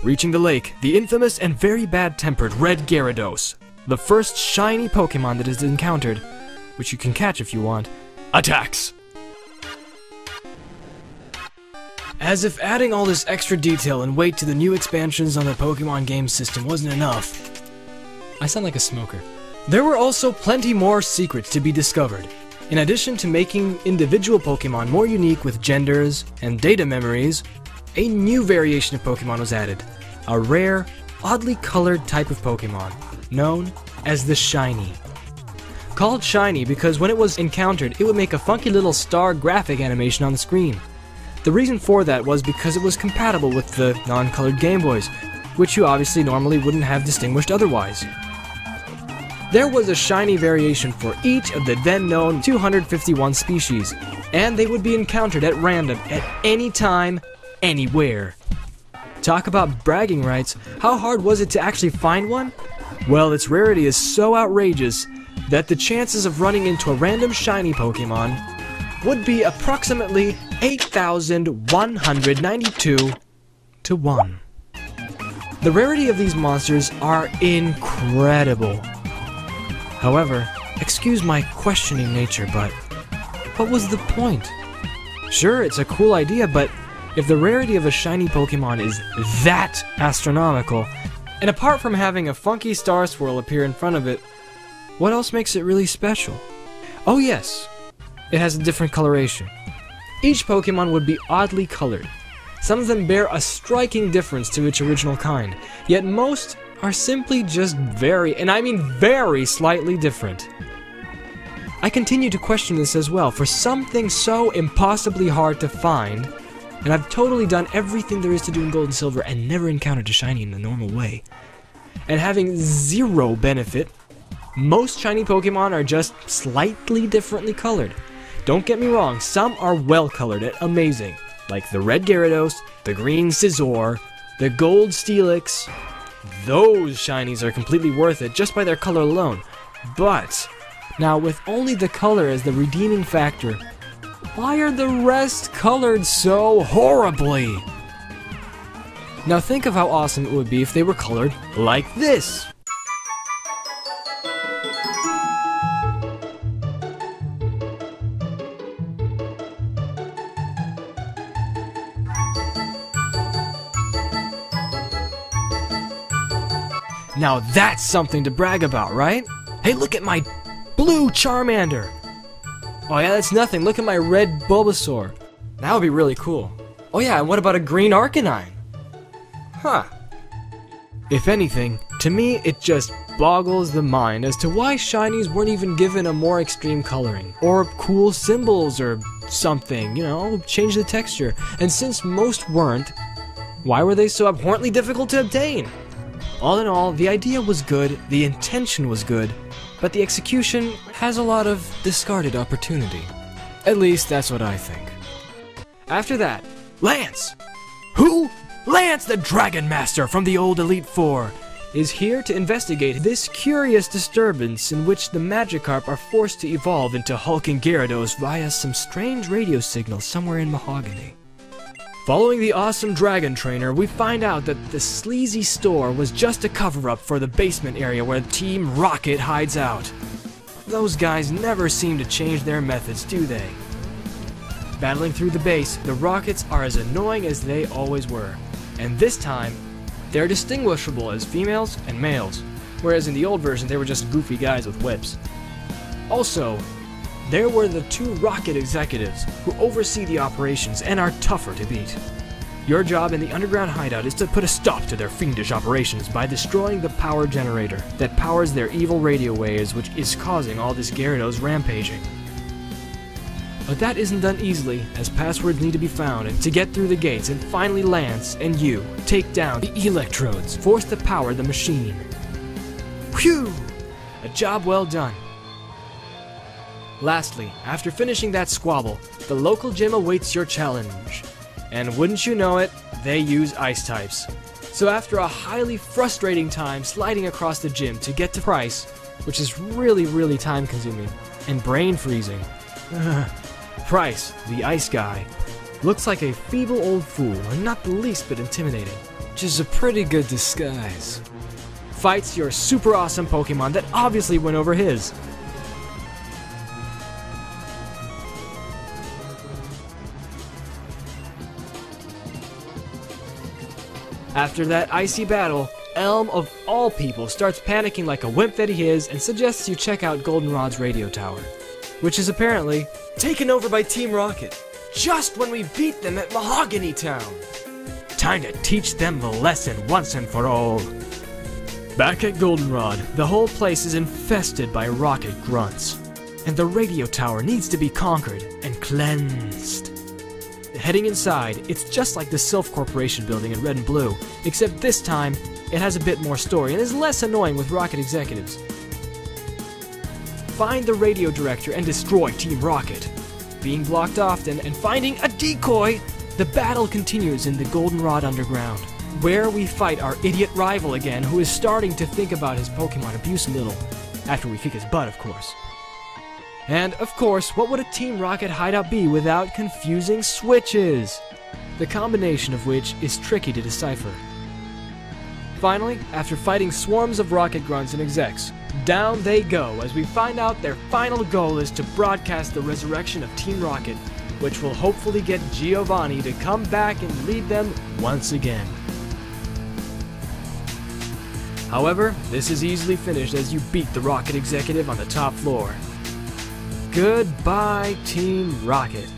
Reaching the lake, the infamous and very bad-tempered Red Gyarados, the first shiny Pokemon that is encountered, which you can catch if you want, attacks! As if adding all this extra detail and weight to the new expansions on the Pokemon game system wasn't enough. I sound like a smoker. There were also plenty more secrets to be discovered. In addition to making individual Pokemon more unique with genders and data memories, a new variation of Pokemon was added. A rare, oddly colored type of Pokemon, known as the Shiny. Called Shiny because when it was encountered, it would make a funky little star graphic animation on the screen. The reason for that was because it was compatible with the non-colored Game Boys, which you obviously normally wouldn't have distinguished otherwise. There was a shiny variation for each of the then known 251 species, and they would be encountered at random at any time, anywhere. Talk about bragging rights, how hard was it to actually find one? Well, its rarity is so outrageous that the chances of running into a random shiny Pokemon would be approximately 8,192 to 1. The rarity of these monsters are incredible. However, excuse my questioning nature, but what was the point? Sure, it's a cool idea, but if the rarity of a shiny Pokemon is that astronomical, and apart from having a funky star swirl appear in front of it, what else makes it really special? Oh yes, it has a different coloration. Each Pokemon would be oddly colored. Some of them bear a striking difference to its original kind, yet most are simply just very, and I mean very slightly different. I continue to question this as well, for something so impossibly hard to find, and I've totally done everything there is to do in Gold and Silver and never encountered a shiny in the normal way. And having zero benefit, most shiny Pokemon are just slightly differently colored. Don't get me wrong, some are well colored and amazing, like the red Gyarados, the green Scizor, the gold Steelix. Those shinies are completely worth it just by their color alone. But, now with only the color as the redeeming factor, why are the rest colored so horribly? Now think of how awesome it would be if they were colored like this. Now that's something to brag about, right? Hey, look at my blue Charmander! Oh yeah, that's nothing. Look at my red Bulbasaur. That would be really cool. Oh yeah, and what about a green Arcanine? Huh. If anything, to me it just boggles the mind as to why shinies weren't even given a more extreme coloring. Or cool symbols or something, you know, change the texture. And since most weren't, why were they so abhorrently difficult to obtain? All in all, the idea was good, the intention was good, but the execution has a lot of discarded opportunity. At least that's what I think. After that, Lance! Who? Lance the Dragon Master from the old Elite Four is here to investigate this curious disturbance in which the Magikarp are forced to evolve into hulking Gyarados via some strange radio signals somewhere in Mahogany. Following the awesome Dragon Trainer, we find out that the sleazy store was just a cover-up for the basement area where Team Rocket hides out. Those guys never seem to change their methods, do they? Battling through the base, the Rockets are as annoying as they always were. And this time, they're distinguishable as females and males, whereas in the old version they were just goofy guys with whips. Also, there were the two Rocket executives who oversee the operations and are tougher to beat. Your job in the underground hideout is to put a stop to their fiendish operations by destroying the power generator that powers their evil radio waves, which is causing all this Gyarados rampaging. But that isn't done easily, as passwords need to be found and to get through the gates, and finally Lance and you take down the electrodes forced to power the machine. Whew! A job well done. Lastly, after finishing that squabble, the local gym awaits your challenge. And wouldn't you know it, they use ice types. So after a highly frustrating time sliding across the gym to get to Price, which is really time consuming, and brain freezing. Price, the ice guy, looks like a feeble old fool and not the least bit intimidating. which is a pretty good disguise. Fights your super awesome Pokemon that obviously went over his. After that icy battle, Elm of all people starts panicking like a wimp that he is and suggests you check out Goldenrod's radio tower, which is apparently taken over by Team Rocket, just when we beat them at Mahogany Town. Time to teach them the lesson once and for all. Back at Goldenrod, the whole place is infested by rocket grunts, and the radio tower needs to be conquered and cleansed. Heading inside, it's just like the Sylph Corporation building in red and blue, except this time, it has a bit more story and is less annoying with Rocket executives. Find the radio director and destroy Team Rocket. Being blocked often and finding a decoy, the battle continues in the Goldenrod Underground, where we fight our idiot rival again, who is starting to think about his Pokemon abuse a little, after we kick his butt, of course. And, of course, what would a Team Rocket hideout be without confusing switches? The combination of which is tricky to decipher. Finally, after fighting swarms of rocket grunts and execs, down they go as we find out their final goal is to broadcast the resurrection of Team Rocket, which will hopefully get Giovanni to come back and lead them once again. However, this is easily finished as you beat the Rocket executive on the top floor. Goodbye, Team Rocket.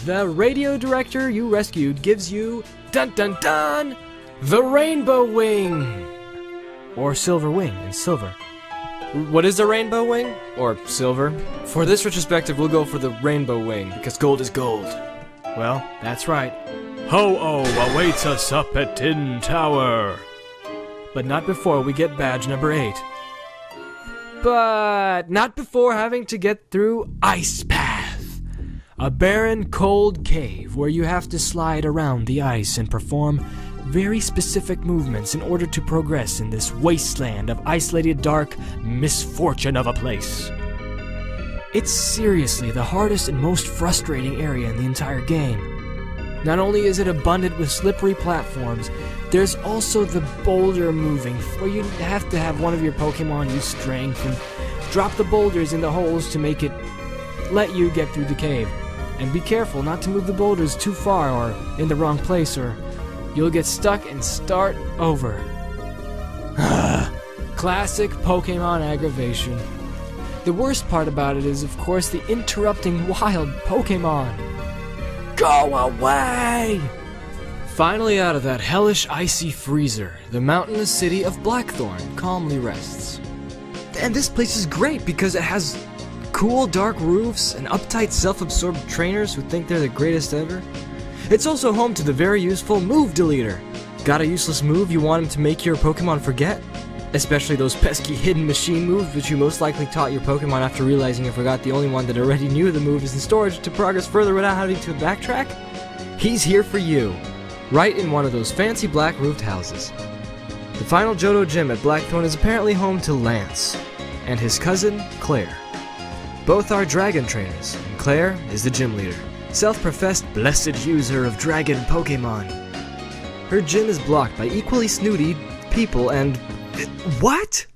The radio director you rescued gives you, dun dun dun, the Rainbow Wing! Or Silver Wing in silver. What is the Rainbow Wing? Or silver? For this retrospective, we'll go for the Rainbow Wing, because gold is gold. Well, that's right. Ho-Oh awaits us up at Tin Tower. But not before we get badge number 8. But not before having to get through Ice Path, a barren, cold cave where you have to slide around the ice and perform very specific movements in order to progress in this wasteland of isolated, dark misfortune of a place. It's seriously the hardest and most frustrating area in the entire game. Not only is it abundant with slippery platforms, there's also the boulder moving, where you have to have one of your Pokemon use strength and drop the boulders in the holes to make it let you get through the cave. And be careful not to move the boulders too far or in the wrong place, or you'll get stuck and start over. Classic Pokemon aggravation. The worst part about it is, of course, the interrupting wild Pokemon. Go away! Finally out of that hellish icy freezer, the mountainous city of Blackthorn calmly rests. And this place is great because it has cool dark roofs and uptight self-absorbed trainers who think they're the greatest ever. It's also home to the very useful Move Deleter. Got a useless move you want him to make your Pokemon forget? Especially those pesky hidden machine moves which you most likely taught your Pokemon after realizing you forgot the only one that already knew the move is in storage to progress further without having to backtrack? He's here for you, right in one of those fancy black roofed houses. The final Johto gym at Blackthorn is apparently home to Lance and his cousin, Claire. Both are dragon trainers, and Claire is the gym leader, self-professed blessed user of dragon Pokemon. Her gym is blocked by equally snooty people and... What?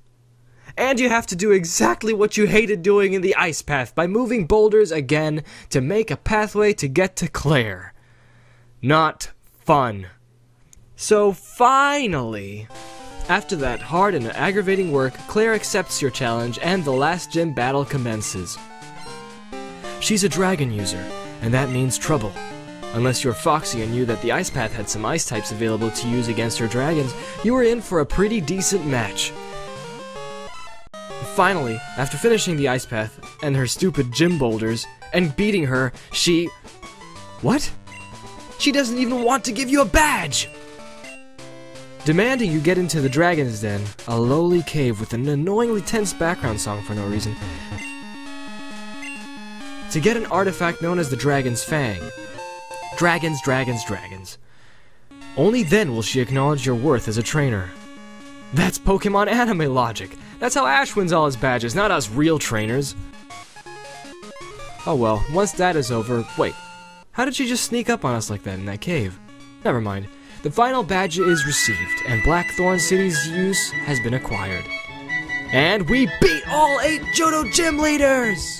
And you have to do exactly what you hated doing in the ice path by moving boulders again to make a pathway to get to Claire. Not fun. So finally, after that hard and aggravating work, Claire accepts your challenge and the last gym battle commences. She's a dragon user, and that means trouble. Unless you're foxy and knew that the ice path had some ice types available to use against her dragons, you were in for a pretty decent match. Finally, after finishing the ice path and her stupid gym boulders and beating her, she... What? She doesn't even want to give you a badge! Demanding you get into the Dragon's Den, a lowly cave with an annoyingly tense background song for no reason, to get an artifact known as the Dragon's Fang. Dragons, dragons, dragons. Only then will she acknowledge your worth as a trainer. That's Pokemon anime logic. That's how Ash wins all his badges, not us real trainers. Oh well, once that is over, wait. How did she just sneak up on us like that in that cave? Never mind. The final badge is received, and Blackthorn City's use has been acquired. And we beat all 8 Johto Gym leaders!